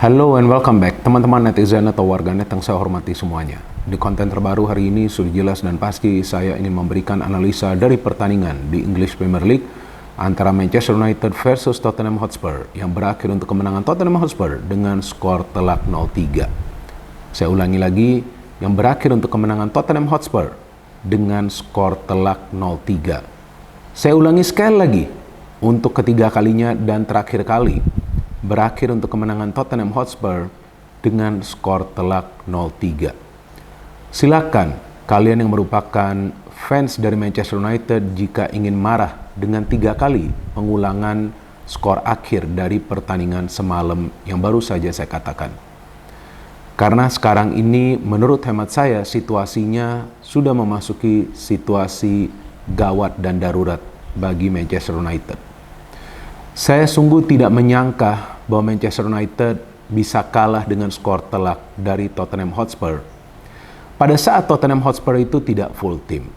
Hello and welcome back, teman-teman netizen atau warganet yang saya hormati semuanya. Di konten terbaru hari ini sudah jelas dan pasti saya ingin memberikan analisa dari pertandingan di English Premier League antara Manchester United versus Tottenham Hotspur yang berakhir untuk kemenangan Tottenham Hotspur dengan skor telak 0-3. Saya ulangi lagi, yang berakhir untuk kemenangan Tottenham Hotspur dengan skor telak 0-3. Saya ulangi sekali lagi, untuk ketiga kalinya dan terakhir kali, berakhir untuk kemenangan Tottenham Hotspur dengan skor telak 0-3. Silakan kalian yang merupakan fans dari Manchester United jika ingin marah dengan 3 kali pengulangan skor akhir dari pertandingan semalam yang baru saja saya katakan. Karena sekarang ini menurut hemat saya situasinya sudah memasuki situasi gawat dan darurat bagi Manchester United. Saya sungguh tidak menyangka bahwa Manchester United bisa kalah dengan skor telak dari Tottenham Hotspur. Pada saat Tottenham Hotspur itu tidak full team.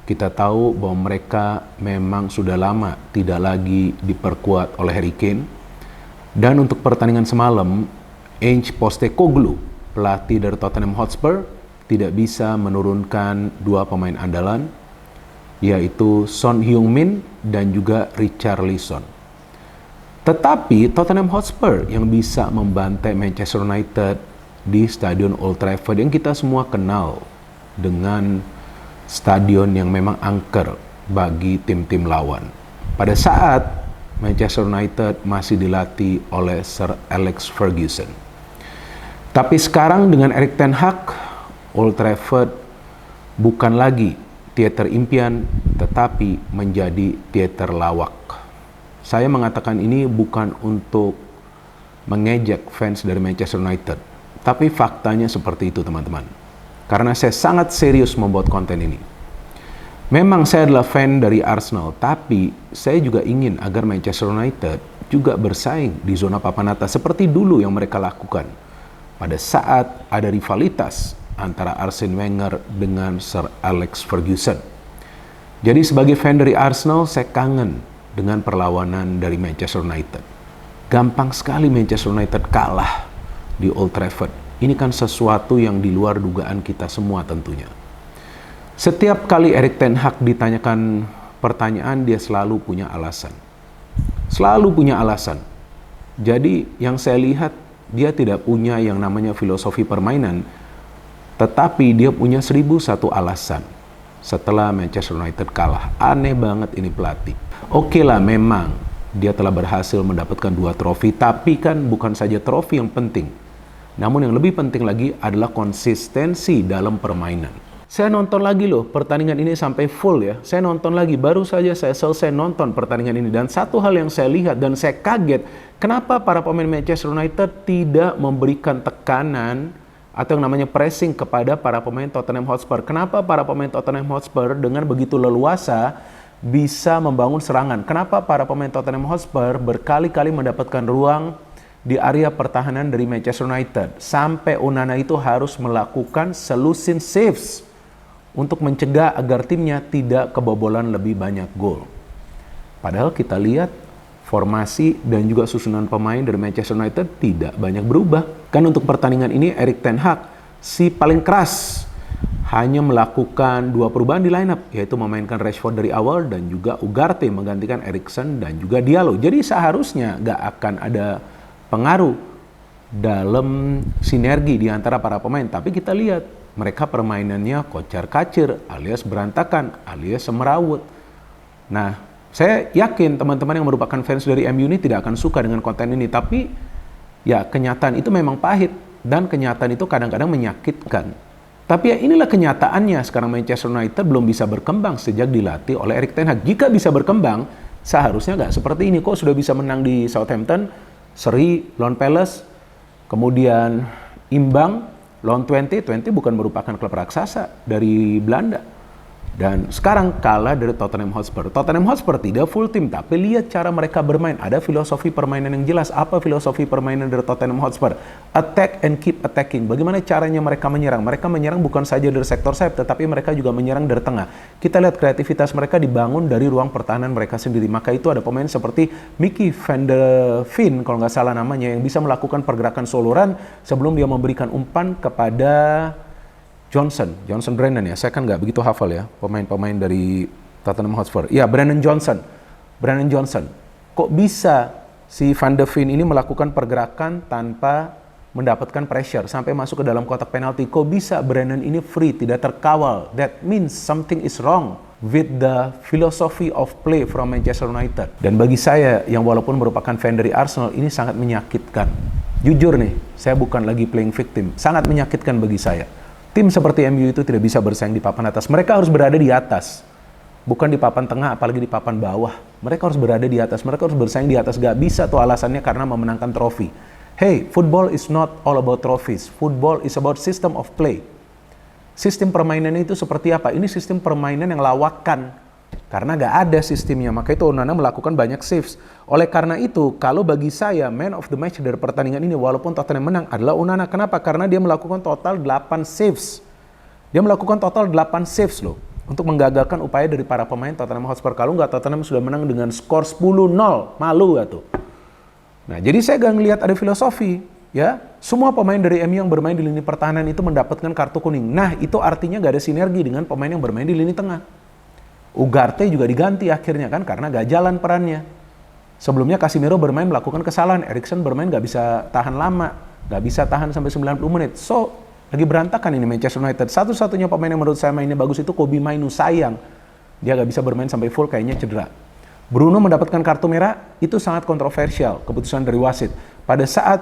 Kita tahu bahwa mereka memang sudah lama tidak lagi diperkuat oleh Harry Kane. Dan untuk pertandingan semalam, Ange Postecoglou, pelatih dari Tottenham Hotspur, tidak bisa menurunkan 2 pemain andalan, yaitu Son Heung-min dan juga Richarlison. Tetapi Tottenham Hotspur yang bisa membantai Manchester United di Stadion Old Trafford yang kita semua kenal dengan stadion yang memang angker bagi tim-tim lawan. Pada saat Manchester United masih dilatih oleh Sir Alex Ferguson. Tapi sekarang dengan Erik ten Hag, Old Trafford bukan lagi teater impian tetapi menjadi teater lawak. Saya mengatakan ini bukan untuk mengejek fans dari Manchester United, tapi faktanya seperti itu teman-teman. Karena saya sangat serius membuat konten ini. Memang saya adalah fan dari Arsenal, tapi saya juga ingin agar Manchester United juga bersaing di zona papan atas seperti dulu yang mereka lakukan pada saat ada rivalitas antara Arsene Wenger dengan Sir Alex Ferguson. Jadi sebagai fan dari Arsenal, saya kangen dengan perlawanan dari Manchester United. Gampang sekali Manchester United kalah di Old Trafford. Ini kan sesuatu yang di luar dugaan kita semua tentunya. Setiap kali Erik ten Hag ditanyakan pertanyaan, dia selalu punya alasan. Selalu punya alasan. Jadi yang saya lihat, dia tidak punya yang namanya filosofi permainan, tetapi dia punya 1001 alasan setelah Manchester United kalah. Aneh banget ini pelatih. Oke lah, memang dia telah berhasil mendapatkan 2 trofi, tapi kan bukan saja trofi yang penting. Namun yang lebih penting lagi adalah konsistensi dalam permainan. Saya nonton lagi loh pertandingan ini sampai full ya. Saya nonton lagi, baru saja saya selesai nonton pertandingan ini. Dan satu hal yang saya lihat dan saya kaget, kenapa para pemain Manchester United tidak memberikan tekanan atau yang namanya pressing kepada para pemain Tottenham Hotspur. Kenapa para pemain Tottenham Hotspur dengan begitu leluasa bisa membangun serangan? Kenapa para pemain Tottenham Hotspur berkali-kali mendapatkan ruang di area pertahanan dari Manchester United sampai Onana itu harus melakukan selusin saves untuk mencegah agar timnya tidak kebobolan lebih banyak gol. Padahal kita lihat formasi dan juga susunan pemain dari Manchester United tidak banyak berubah. Kan untuk pertandingan ini Erik ten Hag si paling keras hanya melakukan 2 perubahan di lineup, yaitu memainkan Rashford dari awal dan juga Ugarte menggantikan Eriksen dan juga Diallo. Jadi seharusnya nggak akan ada pengaruh dalam sinergi di antara para pemain. Tapi kita lihat mereka permainannya kocar-kacir alias berantakan alias semerawut. Nah, saya yakin teman-teman yang merupakan fans dari MU ini tidak akan suka dengan konten ini. Tapi ya kenyataan itu memang pahit dan kenyataan itu kadang-kadang menyakitkan. Tapi ya inilah kenyataannya, sekarang Manchester United belum bisa berkembang sejak dilatih oleh Erik ten Hag. Jika bisa berkembang, seharusnya nggak seperti ini. Kok sudah bisa menang di Southampton, seri lawan Palace, kemudian imbang lawan Twente bukan merupakan klub raksasa dari Belanda. Dan sekarang kalah dari Tottenham Hotspur. Tottenham Hotspur tidak full tim, tapi lihat cara mereka bermain. Ada filosofi permainan yang jelas. Apa filosofi permainan dari Tottenham Hotspur? Attack and keep attacking. Bagaimana caranya mereka menyerang? Mereka menyerang bukan saja dari sektor sayap, tetapi mereka juga menyerang dari tengah. Kita lihat kreativitas mereka dibangun dari ruang pertahanan mereka sendiri. Maka itu ada pemain seperti Mickey van de Ven, kalau nggak salah namanya, yang bisa melakukan pergerakan soloran sebelum dia memberikan umpan kepada Johnson Brennan ya, saya kan nggak begitu hafal ya pemain-pemain dari Tottenham Hotspur. Ya, Brennan Johnson. Kok bisa si Van de Ven ini melakukan pergerakan tanpa mendapatkan pressure sampai masuk ke dalam kotak penalti? Kok bisa Brennan ini free, tidak terkawal? That means something is wrong with the philosophy of play from Manchester United. Dan bagi saya yang walaupun merupakan fan dari Arsenal, ini sangat menyakitkan. Jujur nih, saya bukan lagi playing victim. Sangat menyakitkan bagi saya. Tim seperti MU itu tidak bisa bersaing di papan atas. Mereka harus berada di atas. Bukan di papan tengah, apalagi di papan bawah. Mereka harus berada di atas. Mereka harus bersaing di atas. Gak bisa tuh alasannya karena memenangkan trofi. Hey, football is not all about trophies. Football is about system of play. Sistem permainannya itu seperti apa? Ini sistem permainan yang lawakan. Karena gak ada sistemnya, maka itu Onana melakukan banyak saves. Oleh karena itu, kalau bagi saya, man of the match dari pertandingan ini, walaupun Tottenham menang, adalah Onana. Kenapa? Karena dia melakukan total 8 saves. Dia melakukan total 8 saves loh, untuk menggagalkan upaya dari para pemain Tottenham Hotspur. Kalau nggak, Tottenham sudah menang dengan skor 10-0. Malu gak tuh? Nah, jadi saya gak ngelihat ada filosofi. Ya, semua pemain dari MU yang bermain di lini pertahanan itu mendapatkan kartu kuning. Nah, itu artinya gak ada sinergi dengan pemain yang bermain di lini tengah. Ugarte juga diganti akhirnya kan karena gak jalan perannya. Sebelumnya Casemiro bermain melakukan kesalahan, Eriksen bermain gak bisa tahan lama, gak bisa tahan sampai 90 menit. So, lagi berantakan ini Manchester United. Satu-satunya pemain yang menurut saya mainnya bagus itu Kobbie Mainoo, sayang. Dia gak bisa bermain sampai full, kayaknya cedera. Bruno mendapatkan kartu merah, itu sangat kontroversial keputusan dari wasit. Pada saat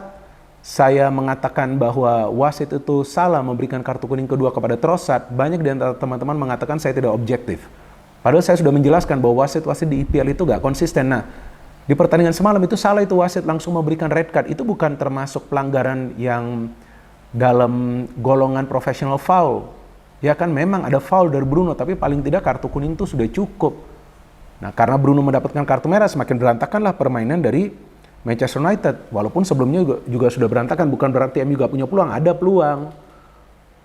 saya mengatakan bahwa wasit itu salah memberikan kartu kuning kedua kepada Trossard, banyak di antara teman-teman mengatakan saya tidak objektif. Padahal saya sudah menjelaskan bahwa wasit-wasit di EPL itu gak konsisten. Nah, di pertandingan semalam itu salah itu wasit langsung memberikan red card. Itu bukan termasuk pelanggaran yang dalam golongan professional foul. Ya kan memang ada foul dari Bruno, tapi paling tidak kartu kuning itu sudah cukup. Nah, karena Bruno mendapatkan kartu merah, semakin berantakanlah permainan dari Manchester United. Walaupun sebelumnya juga sudah berantakan, bukan berarti MU gak punya peluang, ada peluang.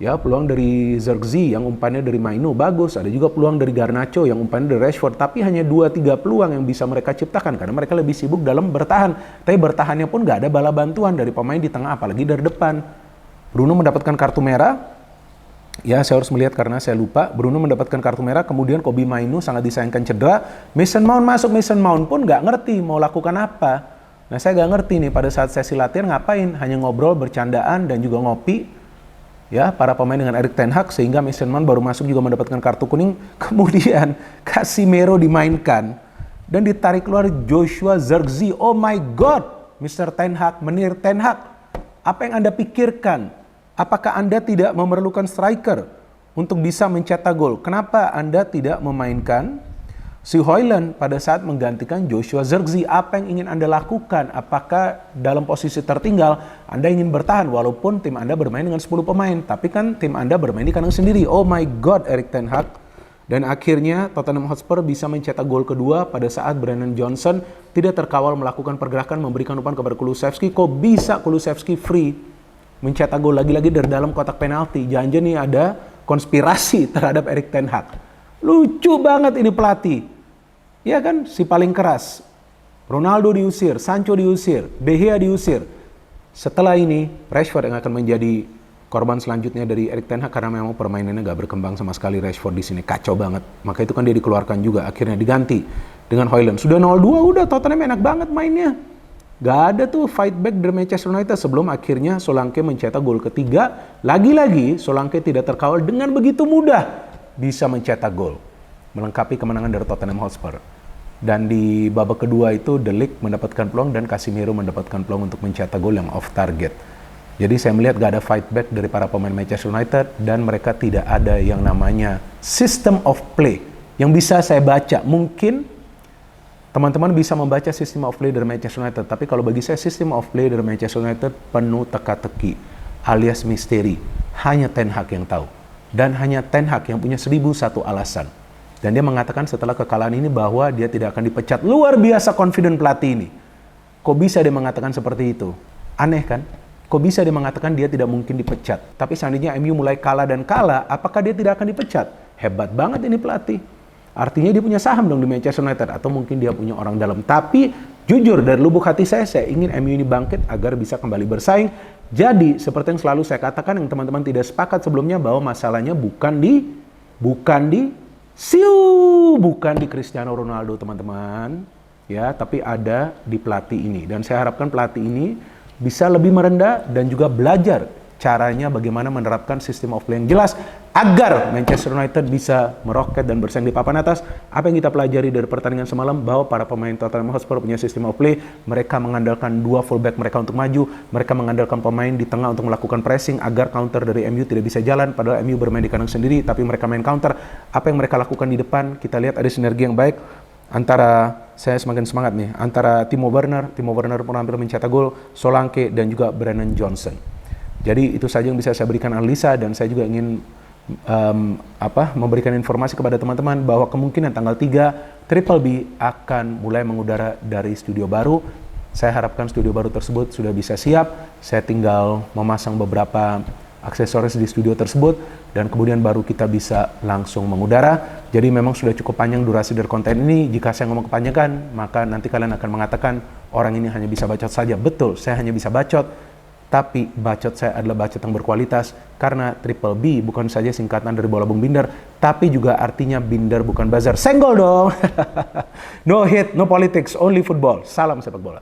Ya, peluang dari Zirkzee yang umpannya dari Mainoo bagus, ada juga peluang dari Garnacho yang umpannya dari Rashford, tapi hanya 2-3 peluang yang bisa mereka ciptakan karena mereka lebih sibuk dalam bertahan. Tapi bertahannya pun gak ada bala bantuan dari pemain di tengah, apalagi dari depan. Bruno mendapatkan kartu merah. Ya, saya harus melihat karena saya lupa. Bruno mendapatkan kartu merah, kemudian Kobbie Mainoo sangat disayangkan cedera. Mason Mount masuk, Mason Mount pun gak ngerti mau lakukan apa. Nah, saya gak ngerti nih pada saat sesi latihan ngapain, hanya ngobrol, bercandaan, dan juga ngopi. Ya, para pemain dengan Erik ten Hag, sehingga Mason Mount baru masuk juga mendapatkan kartu kuning. Kemudian Casemiro dimainkan dan ditarik keluar Joshua Zirkzee. Oh my God, Mr. Ten Hag, menir Ten Hag, apa yang Anda pikirkan? Apakah Anda tidak memerlukan striker untuk bisa mencetak gol? Kenapa Anda tidak memainkan si Højlund pada saat menggantikan Joshua Zirkzee? Apa yang ingin Anda lakukan? Apakah dalam posisi tertinggal Anda ingin bertahan walaupun tim Anda bermain dengan 10 pemain, tapi kan tim Anda bermain di kandang sendiri? Oh my God, Erik ten Hag. Dan akhirnya Tottenham Hotspur bisa mencetak gol kedua pada saat Brennan Johnson tidak terkawal melakukan pergerakan memberikan umpan kepada Kulusevski. Kok bisa Kulusevski free mencetak gol lagi-lagi dari dalam kotak penalti? Jangan-jangan nih ada konspirasi terhadap Erik ten Hag. Lucu banget ini pelatih. Ya kan, si paling keras. Ronaldo diusir, Sancho diusir, De Gea diusir. Setelah ini, Rashford yang akan menjadi korban selanjutnya dari Erik ten Hag karena memang permainannya gak berkembang sama sekali. Rashford di sini kacau banget. Maka itu kan dia dikeluarkan juga, akhirnya diganti dengan Højlund. Sudah 0-2, udah Tottenham enak banget mainnya. Gak ada tuh fight back dari Manchester United sebelum akhirnya Solanke mencetak gol ketiga. Lagi-lagi Solanke tidak terkawal dengan begitu mudah bisa mencetak gol, melengkapi kemenangan dari Tottenham Hotspur. Dan di babak kedua itu De Ligt mendapatkan peluang dan Casemiro mendapatkan peluang untuk mencetak gol yang off target. Jadi saya melihat gak ada fight back dari para pemain Manchester United dan mereka tidak ada yang namanya system of play yang bisa saya baca. Mungkin teman-teman bisa membaca system of play dari Manchester United, tapi kalau bagi saya system of play dari Manchester United penuh teka-teki alias misteri. Hanya Ten Hag yang tahu dan hanya Ten Hag yang punya 1001 alasan Dan dia mengatakan setelah kekalahan ini bahwa dia tidak akan dipecat. Luar biasa confident pelatih ini. Kok bisa dia mengatakan seperti itu? Aneh kan? Kok bisa dia mengatakan dia tidak mungkin dipecat? Tapi seandainya MU mulai kalah dan kalah, apakah dia tidak akan dipecat? Hebat banget ini pelatih. Artinya dia punya saham dong di Manchester United. Atau mungkin dia punya orang dalam. Tapi jujur dari lubuk hati saya ingin MU ini bangkit agar bisa kembali bersaing. Jadi seperti yang selalu saya katakan, yang teman-teman tidak sepakat sebelumnya, bahwa masalahnya bukan di Cristiano Ronaldo teman-teman, ya, tapi ada di pelatih ini. Dan saya harapkan pelatih ini bisa lebih merendah dan juga belajar caranya bagaimana menerapkan sistem of play yang jelas agar Manchester United bisa meroket dan bersaing di papan atas. Apa yang kita pelajari dari pertandingan semalam, bahwa para pemain Tottenham Hotspur punya sistem of play. Mereka mengandalkan dua fullback mereka untuk maju, mereka mengandalkan pemain di tengah untuk melakukan pressing agar counter dari MU tidak bisa jalan, padahal MU bermain di kandang sendiri tapi mereka main counter. Apa yang mereka lakukan di depan, kita lihat ada sinergi yang baik antara, saya semakin semangat nih, antara Timo Werner pun hampir mencetak gol, Solanke dan juga Brennan Johnson. Jadi itu saja yang bisa saya berikan analisa, dan saya juga ingin memberikan informasi kepada teman-teman bahwa kemungkinan tanggal 3 Triple B akan mulai mengudara dari studio baru. Saya harapkan studio baru tersebut sudah bisa siap. Saya tinggal memasang beberapa aksesoris di studio tersebut dan kemudian baru kita bisa langsung mengudara. Jadi memang sudah cukup panjang durasi dari konten ini. Jika saya ngomong kepanjangan, maka nanti kalian akan mengatakan orang ini hanya bisa bacot saja. Betul, saya hanya bisa bacot. Tapi bacot saya adalah bacot yang berkualitas, karena Triple B bukan saja singkatan dari bola bung Binder, tapi juga artinya Binder bukan bazar. Senggol dong! No hate, no politics, only football. Salam sepak bola.